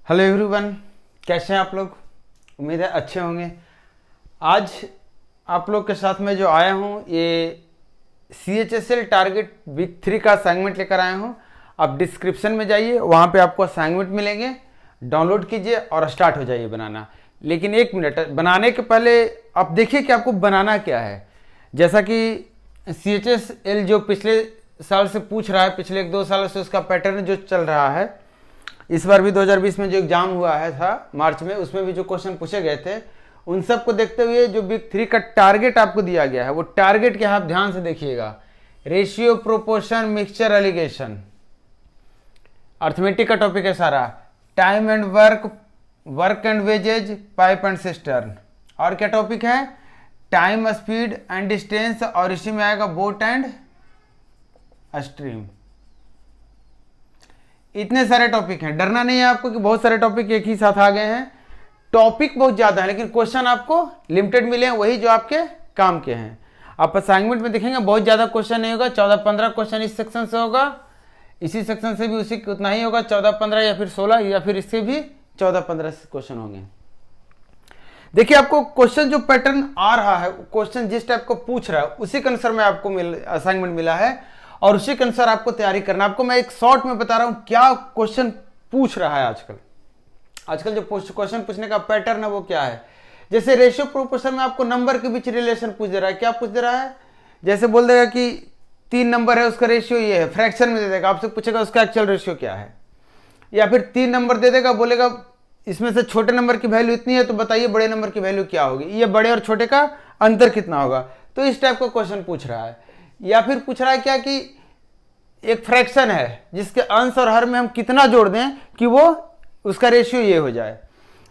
Hello everyone, कैसे हैं आप लोग। उम्मीद है अच्छे होंगे। आज आप लोग के साथ में जो आया हूँ ये CHSL टारगेट वीक 3 का असाइनमेंट लेकर आया हूँ। आप डिस्क्रिप्शन में जाइए, वहाँ पे आपको असाइनमेंट मिलेंगे, डाउनलोड कीजिए और स्टार्ट हो जाइए बनाना। लेकिन एक मिनट, बनाने के पहले आप देखिए कि आपको बनाना क्या है। जैसा कि CHSL जो पिछले साल से पूछ रहा है, पिछले 1-2 सालों से उसका पैटर्न जो चल रहा है, इस बार भी 2020 में जो एग्जाम हुआ है था मार्च में, उसमें भी जो क्वेश्चन पूछे गए थे उन सब को देखते हुए जो वीक 3 का टारगेट आपको दिया गया है, वो टारगेट क्या है आप ध्यान से देखिएगा। Ratio, proportion, mixture, alligation, arithmetic का टॉपिक है सारा। Time and work, work and wages, pipe and cistern. और क्या टॉपिक है? टाइम, स्पीड एंड डिस्टेंस, और इसी में आएगा बोट एंड स्ट्रीम। इतने सारे टॉपिक हैं, डरना नहीं है आपको कि बहुत सारे टॉपिक एक ही साथ आ गए हैं। टॉपिक बहुत ज़्यादा है लेकिन क्वेश्चन आपको लिमिटेड मिले हैं, वही जो आपके काम के हैं। आप असाइनमेंट में देखेंगे बहुत ज़्यादा क्वेश्चन नहीं होगा, 14-15 क्वेश्चन इस सेक्शन से होगा, इसी सेक्शन से भी उसी उतना ही होगा, 14-15 या फिर 16 या फिर इससे भी 14-15 क्वेश्चन होंगे। देखिए आपको क्वेश्चन जो पैटर्न आ रहा है, क्वेश्चन जिस टाइप को पूछ रहा है उसी के अनुसार में आपको असाइनमेंट मिला है और उसी के अनुसार आपको तैयारी करना। आपको मैं एक शॉर्ट में बता रहा हूं क्या क्वेश्चन पूछ रहा है आजकल जो क्वेश्चन पूछने का पैटर्न है वो क्या है। जैसे रेशियो प्रोपोर्शन में आपको नंबर के बीच रिलेशन पूछ दे रहा है। क्या पूछ दे रहा है? जैसे बोल देगा कि 3 नंबर है, उसका रेशियो ये है, फ्रैक्शन में दे देगा, आपसे पूछेगा उसका एक्चुअल रेशियो क्या है। या फिर 3 नंबर दे देगा, बोलेगा इसमें से छोटे नंबर की वैल्यू इतनी है तो बताइए बड़े नंबर की वैल्यू क्या होगी, ये बड़े और छोटे का अंतर कितना होगा। तो इस टाइप का क्वेश्चन पूछ रहा है। या फिर पूछ रहा है क्या कि एक फ्रैक्शन है जिसके अंश और हर में हम कितना जोड़ दें कि वो उसका रेशियो ये हो जाए।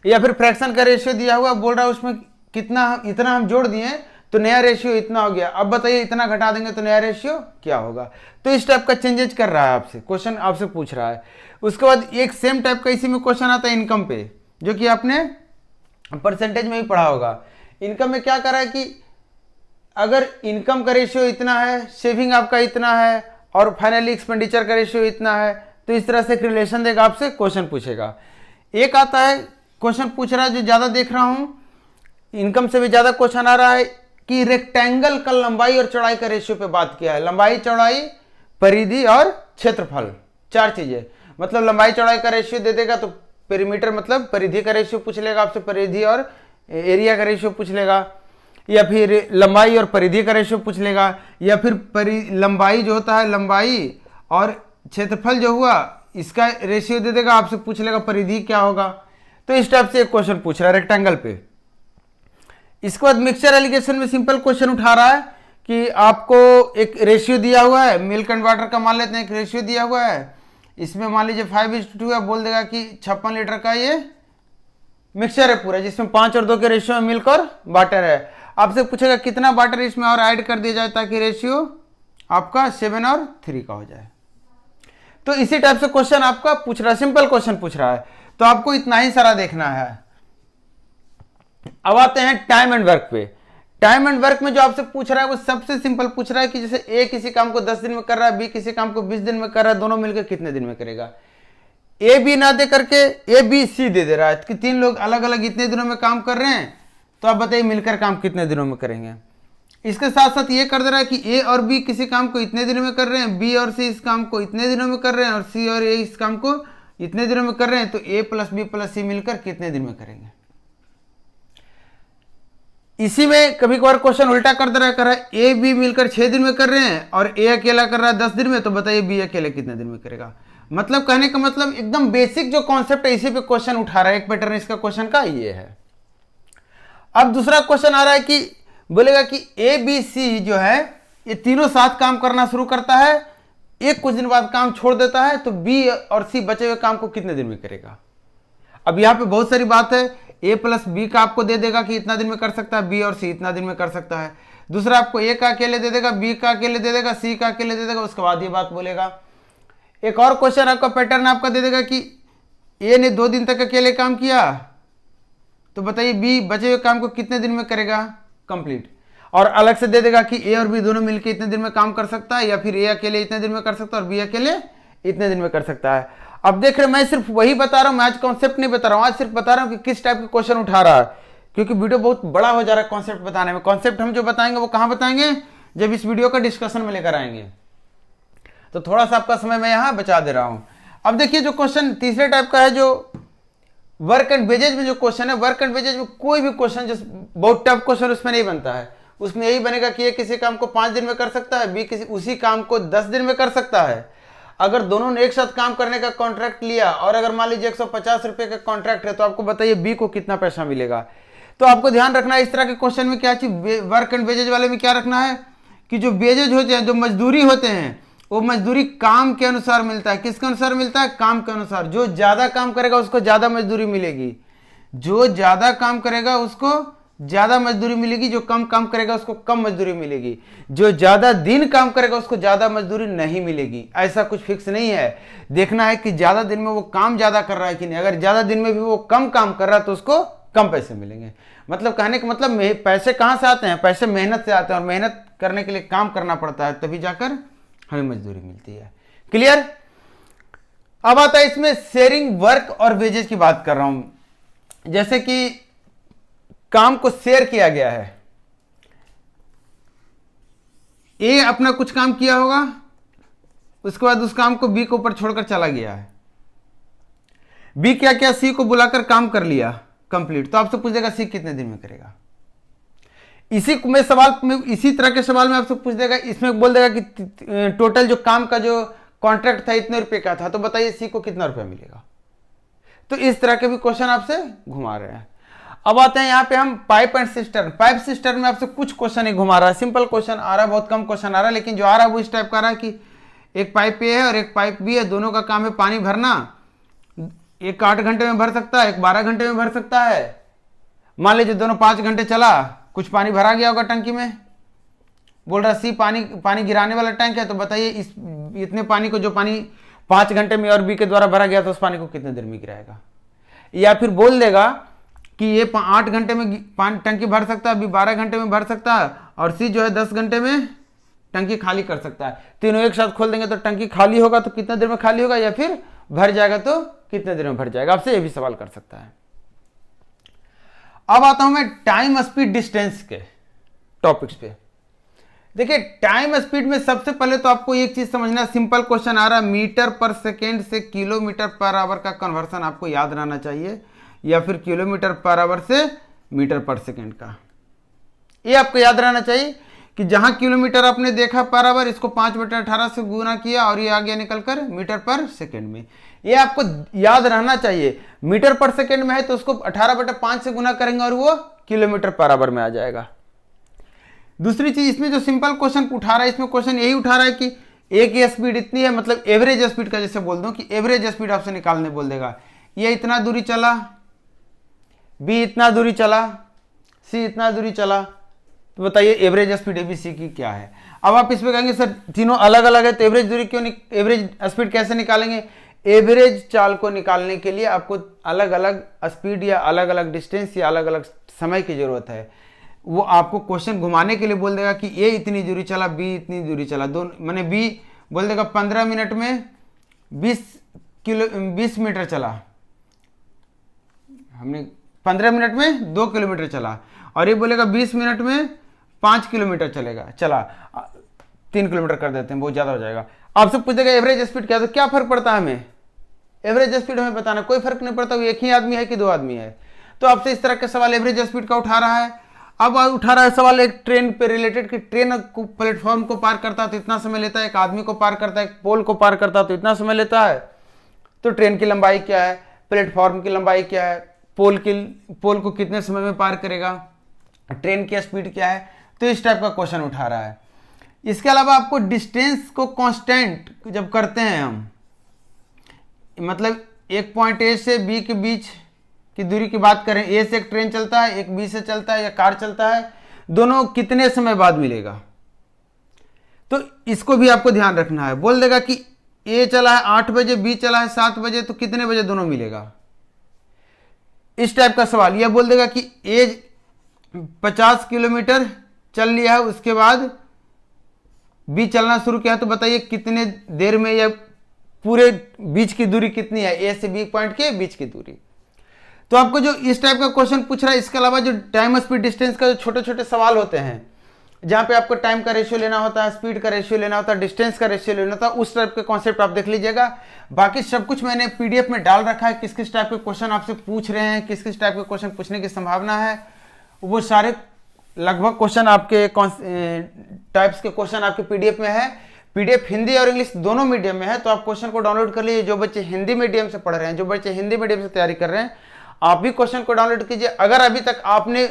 या फिर फ्रैक्शन का रेशियो दिया हुआ, बोल रहा है उसमें कितना इतना हम जोड़ दिए तो नया रेशियो इतना हो गया, अब बताइए इतना घटा देंगे तो नया रेशियो क्या होगा। तो इस टाइप का चेंजेज कर रहा है आपसे, क्वेश्चन आपसे पूछ रहा है। उसके बाद एक सेम टाइप का इसी में क्वेश्चन आता है इनकम पे, जो कि आपने परसेंटेज में ही पढ़ा होगा। इनकम में क्या कर रहा है कि अगर इनकम का रेशियो इतना है, सेविंग आपका इतना है और फाइनली एक्सपेंडिचर का रेशियो इतना है, तो इस तरह से एक रिलेशन देगा, आपसे क्वेश्चन पूछेगा। एक आता है क्वेश्चन पूछ रहा है जो ज़्यादा देख रहा हूं, इनकम से भी ज़्यादा क्वेश्चन आ रहा है कि रेक्टेंगल का लंबाई और चौड़ाई का रेशियो पे बात किया है। लंबाई, चौड़ाई, परिधि और क्षेत्रफल, 4 चीज़ें। मतलब लंबाई चौड़ाई का रेशियो दे देगा तो पेरीमीटर मतलब परिधि का रेशियो पूछ लेगा आपसे, परिधि और एरिया का रेशियो पूछ लेगा। या फिर लंबाई और परिधि का रेशियो पूछ लेगा। या फिर लंबाई जो होता है, लंबाई और क्षेत्रफल जो हुआ इसका रेशियो दे देगा, आपसे पूछ लेगा परिधि क्या होगा। तो इस टाइप से एक क्वेश्चन पूछ रहा है रेक्टेंगल पे। इसके बाद मिक्सचर एलिगेशन में सिंपल क्वेश्चन उठा रहा है कि आपको एक रेशियो दिया हुआ है, मिल्क एंड वाटर का मान लेते हैं, एक रेशियो दिया हुआ है, इसमें मान लीजिए 5:2 है, बोल देगा कि 56 लीटर का ये मिक्सचर है पूरा, जिसमें 5 और 2 के रेशियो में मिल्क और वाटर है। आपसे पूछेगा कितना वाटर इसमें और ऐड कर दिया जाए ताकि रेशियो आपका 7 और 3 का हो जाए। तो इसी टाइप से क्वेश्चन आपका पूछ रहा है, सिंपल क्वेश्चन पूछ रहा है, तो आपको इतना ही सारा देखना है। अब आते हैं टाइम एंड वर्क पे। टाइम एंड वर्क में जो आपसे पूछ रहा है वो सबसे सिंपल पूछ रहा है कि जैसे ए किसी काम को 10 दिन में कर रहा है, बी किसी काम को 20 दिन में कर रहा है, दोनों मिलकर कितने दिन में करेगा। ए बी ना दे करके ए बी सी दे रहा है कि 3 लोग अलग अलग इतने दिनों में काम कर रहे हैं, तो आप बताइए मिलकर काम कितने दिनों में करेंगे। इसके साथ साथ ये कर दे रहा है कि ए और बी किसी काम को इतने दिनों में कर रहे हैं, बी और सी इस काम को इतने दिनों में कर रहे हैं, और सी और ए इस काम को इतने दिनों में कर रहे हैं, तो ए प्लस बी प्लस सी मिलकर कितने दिन में करेंगे। इसी में कभी कभार क्वेश्चन उल्टा कर दे रहा है, ए बी मिलकर 6 दिन में कर रहे हैं और ए अकेला कर रहा है 10 दिन में, तो बताइए बी अकेले कितने दिन में करेगा। मतलब कहने का मतलब एकदम बेसिक जो कॉन्सेप्ट है इसी पे क्वेश्चन उठा रहा है। एक पैटर्न इसका क्वेश्चन का ये है। अब दूसरा क्वेश्चन आ रहा है कि बोलेगा कि ए बी सी जो है ये तीनों साथ काम करना शुरू करता है, एक कुछ दिन बाद काम छोड़ देता है, तो बी और सी बचे हुए काम को कितने दिन में करेगा। अब यहाँ पे बहुत सारी बात है, ए प्लस बी का आपको दे देगा कि इतना दिन में कर सकता है, बी और सी इतना दिन में कर सकता है। दूसरा आपको ए का अकेले दे देगा, बी का अकेले दे देगा, सी का अकेले दे देगा, उसके बाद ये बात बोलेगा। एक और क्वेश्चन आपका पैटर्न आपका दे देगा कि ए ने 2 दिन तक अकेले काम किया, तो बताइए बी बचे हुए काम को कितने दिन में करेगा कंप्लीट। और अलग से दे देगा कि ए और बी दोनों मिलकर इतने दिन में काम कर सकता है, या फिर ए अकेले इतने दिन में कर सकता है और बी अकेले इतने दिन में कर सकता है। अब देख रहे, मैं सिर्फ वही बता रहा हूं, मैं आज कॉन्सेप्ट नहीं बता रहा हूं, आज सिर्फ बता रहा हूं कि किस टाइप के क्वेश्चन उठा रहा है, क्योंकि वीडियो बहुत बड़ा हो जा रहा है कॉन्सेप्ट बताने में। कॉन्सेप्ट हम जो बताएंगे वो कहां बताएंगे, जब इस वीडियो का डिस्कशन में लेकर आएंगे। तो थोड़ा सा आपका समय मैं यहां बचा दे रहा हूं। अब देखिए जो क्वेश्चन तीसरे टाइप का है, जो वर्क एंड वेजेज में जो क्वेश्चन है, वर्क एंड वेजेज में कोई भी क्वेश्चन जो बहुत टफ क्वेश्चन उसमें नहीं बनता है। उसमें यही बनेगा कि ये किसी काम को 5 दिन में कर सकता है, बी किसी उसी काम को 10 दिन में कर सकता है। अगर दोनों ने एक साथ काम करने का कॉन्ट्रैक्ट लिया और अगर मान लीजिए 150 रुपए का कॉन्ट्रैक्ट है, तो आपको बताइए बी को कितना पैसा मिलेगा। तो आपको ध्यान रखना है इस तरह के क्वेश्चन में क्या चीज, वर्क एंड वेजेज वाले में क्या रखना है कि जो वेजेज होते हैं, जो मजदूरी होते हैं, वो मजदूरी काम के अनुसार मिलता है। किसके अनुसार मिलता है, काम के अनुसार। जो ज्यादा काम करेगा उसको ज्यादा मजदूरी मिलेगी, जो ज्यादा काम करेगा उसको ज्यादा मजदूरी मिलेगी, जो कम काम करेगा उसको कम मजदूरी मिलेगी, जो ज्यादा दिन काम करेगा उसको ज्यादा मजदूरी नहीं मिलेगी। ऐसा कुछ फिक्स नहीं है, देखना है कि ज्यादा दिन में वो काम ज्यादा कर रहा है कि नहीं। अगर ज्यादा दिन में भी वो कम काम कर रहा है तो उसको कम पैसे मिलेंगे। मतलब कहने का मतलब पैसे कहां से आते हैं, पैसे मेहनत से आते हैं, और मेहनत करने के लिए काम करना पड़ता है, तभी जाकर हमें मजदूरी मिलती है। क्लियर। अब आता है इसमें शेयरिंग वर्क और वेजेस की बात कर रहा हूं। जैसे कि काम को शेयर किया गया है, ए अपना कुछ काम किया होगा, उसके बाद उस काम को बी के ऊपर छोड़कर चला गया है। बी क्या क्या सी को बुलाकर काम कर लिया कंप्लीट, तो आपसे पूछेगा सी कितने दिन में करेगा। इसी में सवाल में, इसी तरह के सवाल में आपसे पूछ देगा, इसमें बोल देगा कि टोटल जो काम का जो कॉन्ट्रैक्ट था इतने रुपए का था, तो बताइए सी को कितना रुपया मिलेगा। तो इस तरह के भी क्वेश्चन आपसे घुमा रहे हैं। अब आते हैं यहाँ पे हम pipe and cistern. Pipe cistern में आपसे कुछ क्वेश्चन ही घुमा रहा है, सिंपल क्वेश्चन आ रहा है, बहुत कम क्वेश्चन आ रहा है, लेकिन जो आ रहा है वो इस टाइप का आ रहा है कि एक पाइप ए है और एक पाइप बी है, दोनों का काम है पानी भरना। एक 8 घंटे में भर सकता है, एक 12 घंटे में भर सकता है। मान लीजिए दोनों 5 घंटे चला, कुछ पानी भरा गया होगा टंकी में। बोल रहा सी पानी गिराने वाला टैंक है, तो बताइए इस इतने पानी को, जो पानी 5 घंटे में और बी के द्वारा भरा गया, तो उस पानी को कितने देर में गिराएगा। या फिर बोल देगा कि ये 8 घंटे में टंकी भर सकता है, अभी 12 घंटे में भर सकता है, और सी जो है 10 घंटे में टंकी खाली कर सकता है। तीनों एक साथ खोल देंगे तो टंकी खाली होगा तो कितने देर में खाली होगा, या फिर भर जाएगा तो कितने देर में भर जाएगा। आपसे ये भी सवाल कर सकता है। अब आता हूं मैं टाइम स्पीड डिस्टेंस के टॉपिक्स पे। देखिए टाइम स्पीड में सबसे पहले तो आपको एक चीज समझना, सिंपल क्वेश्चन आ रहा है, मीटर पर सेकेंड से किलोमीटर पर आवर का कन्वर्सन आपको याद रहना चाहिए, या फिर किलोमीटर पर आवर से मीटर पर सेकेंड का। ये आपको याद रहना चाहिए कि जहां किलोमीटर आपने देखा पर आवर, इसको 5/18 से गुना किया और ये आ गया निकलकर मीटर पर सेकेंड में। ये आपको याद रहना चाहिए। मीटर पर सेकेंड में है तो उसको 18/5 से गुना करेंगे और वो किलोमीटर पर आवर में आ जाएगा। दूसरी चीज, इसमें जो सिंपल क्वेश्चन उठा रहा है, इसमें क्वेश्चन यही उठा रहा है कि ए की स्पीड इतनी है, मतलब एवरेज स्पीड का जैसे बोल दूं कि एवरेज स्पीड आपसे निकालने बोल देगा। ये इतना दूरी चला, बी इतना दूरी चला, सी इतना दूरी चला, तो बताइए एवरेज स्पीड एबीसी की क्या है। अब आप इस पे कहेंगे सर तीनों अलग अलग है, तो एवरेज दूरी क्यों, एवरेज स्पीड कैसे निकालेंगे। एवरेज चाल को निकालने के लिए आपको अलग अलग स्पीड या अलग अलग डिस्टेंस या अलग अलग समय की जरूरत है। वो आपको क्वेश्चन घुमाने के लिए बोल देगा कि ए इतनी दूरी चला, बी इतनी दूरी चला, दोनों मैंने बी बोल देगा 15 मिनट में 20 मीटर चला, हमने 15 मिनट में 2 किलोमीटर चला, और ये बोलेगा 20 मिनट में 5 किलोमीटर चलेगा, चला 3 किलोमीटर कर देते हैं, बहुत ज़्यादा हो जाएगा। आपसे पूछ देगा एवरेज स्पीड क्या, तो क्या फर्क पड़ता है हमें, एवरेज स्पीड हमें बताना, कोई फर्क नहीं पड़ता, वो एक ही आदमी है कि 2 आदमी है। तो आपसे इस तरह के सवाल एवरेज स्पीड का उठा रहा है। अब उठा रहा है सवाल एक ट्रेन पे रिलेटेड कि ट्रेन को प्लेटफॉर्म को पार करता है तो इतना समय लेता है, एक आदमी को पार करता है, एक पोल को पार करता है तो इतना समय लेता है। तो ट्रेन की लंबाई क्या है, प्लेटफॉर्म की लंबाई क्या है, पोल को कितने समय में पार करेगा, ट्रेन की स्पीड क्या है। तो इस टाइप का क्वेश्चन उठा रहा है। इसके अलावा आपको डिस्टेंस को कांस्टेंट जब करते हैं हम, मतलब एक पॉइंट ए से बी के बीच की दूरी की बात करें, ए से एक ट्रेन चलता है, एक बी से चलता है या कार चलता है, दोनों कितने समय बाद मिलेगा, तो इसको भी आपको ध्यान रखना है। बोल देगा कि ए चला है 8 बजे, बी चला है 7 बजे, तो कितने बजे दोनों मिलेगा, इस टाइप का सवाल। यह बोल देगा कि ए 50 किलोमीटर चल लिया है, उसके बाद बी चलना शुरू किया, तो बताइए कितने देर में यह पूरे बीच की दूरी कितनी है, ए से बी पॉइंट के बीच की दूरी। तो आपको जो इस टाइप का क्वेश्चन पूछ रहा है, इसके अलावा जो टाइम स्पीड डिस्टेंस का जो छोटे छोटे सवाल होते हैं, जहाँ पे आपको टाइम का रेशियो लेना होता है, स्पीड का रेशियो लेना होता है, डिस्टेंस का रेशियो लेना होता है, उस टाइप के कॉन्सेप्ट आप देख लीजिएगा। बाकी सब कुछ मैंने पीडीएफ में डाल रखा है, किस किस टाइप के क्वेश्चन आपसे पूछ रहे हैं, किस किस टाइप के क्वेश्चन पूछने की संभावना है, वो सारे लगभग क्वेश्चन आपके टाइप्स के क्वेश्चन आपके पीडीएफ में है। पीडीएफ हिंदी और इंग्लिश दोनों मीडियम में है, तो आप क्वेश्चन को डाउनलोड कर लीजिए। जो बच्चे हिंदी मीडियम से पढ़ रहे हैं, जो बच्चे हिंदी मीडियम से तैयारी कर रहे हैं, आप भी क्वेश्चन को डाउनलोड कीजिए। अगर अभी तक आपने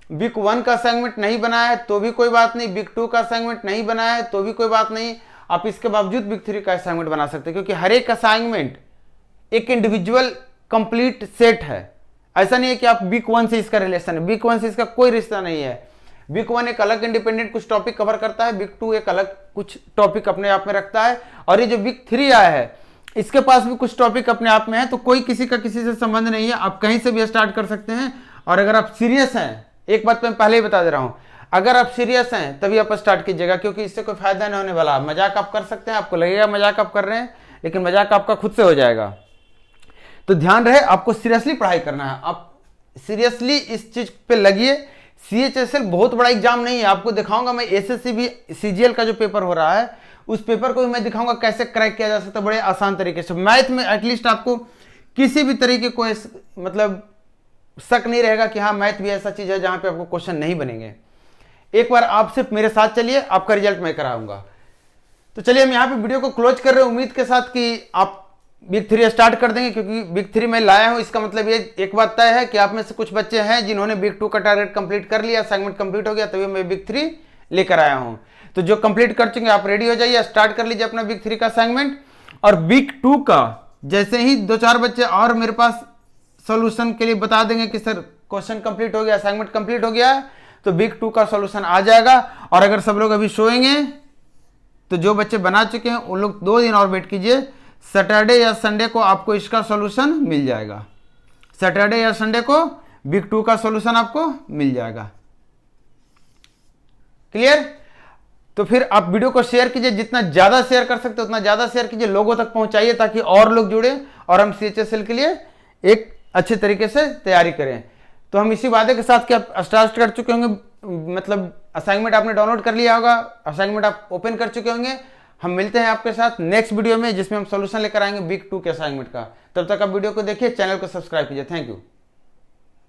वीक 1 का असाइनमेंट नहीं बनाया है तो भी कोई बात नहीं, वीक 2 का असाइनमेंट नहीं बनाया है तो भी कोई बात नहीं, आप इसके बावजूद वीक 3 का असाइनमेंट बना सकते हैं, क्योंकि हर एक असाइनमेंट एक इंडिविजुअल कंप्लीट सेट है। ऐसा नहीं है कि आप वीक 1 से इसका रिलेशन है, वीक 1 से इसका कोई रिश्ता नहीं है। वीक 1 एक अलग इंडिपेंडेंट कुछ टॉपिक कवर करता है, वीक 2 एक अलग कुछ टॉपिक अपने आप में रखता है, और ये जो वीक 3 आया है इसके पास भी कुछ टॉपिक अपने आप में है। तो कोई किसी का किसी से संबंध नहीं है, आप कहीं से भी स्टार्ट कर सकते हैं। और अगर आप सीरियस हैं, एक बात मैं पहले ही बता दे रहा हूं, अगर आप सीरियस हैं तभी आप स्टार्ट कीजिएगा, क्योंकि इससे कोई फायदा नहीं होने वाला। मजाक आप कर सकते हैं, आपको लगेगा मजाक आप कर रहे हैं, लेकिन मजाक आपका खुद से हो जाएगा। तो ध्यान रहे, आपको सीरियसली पढ़ाई करना है, आप सीरियसली इस चीज पे लगिए। CHSL बहुत बड़ा एग्जाम नहीं है, आपको दिखाऊंगा मैं SSC भी CGL का जो पेपर हो रहा है उस पेपर को भी मैं दिखाऊंगा कैसे क्रैक किया जा सकता है बड़े आसान तरीके से। मैथ में एटलीस्ट आपको किसी भी तरीके को मतलब शक नहीं रहेगा कि हाँ मैथ भी ऐसा चीज है जहां पे आपको क्वेश्चन नहीं बनेंगे। एक बार आप सिर्फ मेरे साथ चलिए, आपका रिजल्ट मैं कराऊंगा। तो चलिए हम यहाँ पे वीडियो को क्लोज कर रहे हैं, उम्मीद के साथ कि आप वीक 3 स्टार्ट कर देंगे, क्योंकि वीक 3 मैं लाया हूं। इसका मतलब ये एक बात तय है कि आप में से कुछ बच्चे हैं जिन्होंने वीक 2 का टारगेट कंप्लीट कर लिया, सेगमेंट कंप्लीट हो गया, तभी मैं वीक 3 लेकर आया हूं। तो जो कंप्लीट कर चुके हैं आप रेडी हो जाइए, स्टार्ट कर लीजिए अपना वीक 3 का असाइनमेंट। और वीक 2 का जैसे ही 2-4 बच्चे और मेरे पास सोल्यूशन के लिए बता देंगे कि सर क्वेश्चन कंप्लीट हो गया, असाइनमेंट कंप्लीट हो गया, तो वीक 2 का सोल्यूशन आ जाएगा। और अगर सब लोग अभी सोएंगे तो जो बच्चे बना चुके हैं उन लोग 2 दिन और वेट कीजिए, सैटरडे या संडे को आपको इसका सॉल्यूशन मिल जाएगा। सैटरडे या संडे को वीक 2 का सॉल्यूशन आपको मिल जाएगा। क्लियर? तो फिर आप वीडियो को शेयर कीजिए, जितना ज्यादा शेयर कर सकते उतना ज्यादा शेयर कीजिए, लोगों तक पहुंचाइए ताकि और लोग जुड़े और हम CHSL के लिए एक अच्छे तरीके से तैयारी करें। तो हम इसी वादे के साथ कि आप स्टार्ट कर चुके होंगे, मतलब असाइनमेंट आपने डाउनलोड कर लिया होगा, असाइनमेंट आप ओपन कर चुके होंगे। हम मिलते हैं आपके साथ नेक्स्ट वीडियो में, जिसमें हम सॉल्यूशन लेकर आएंगे वीक 2 के असाइनमेंट का। तब तक आप वीडियो को देखिए, चैनल को सब्सक्राइब कीजिए। Thank you.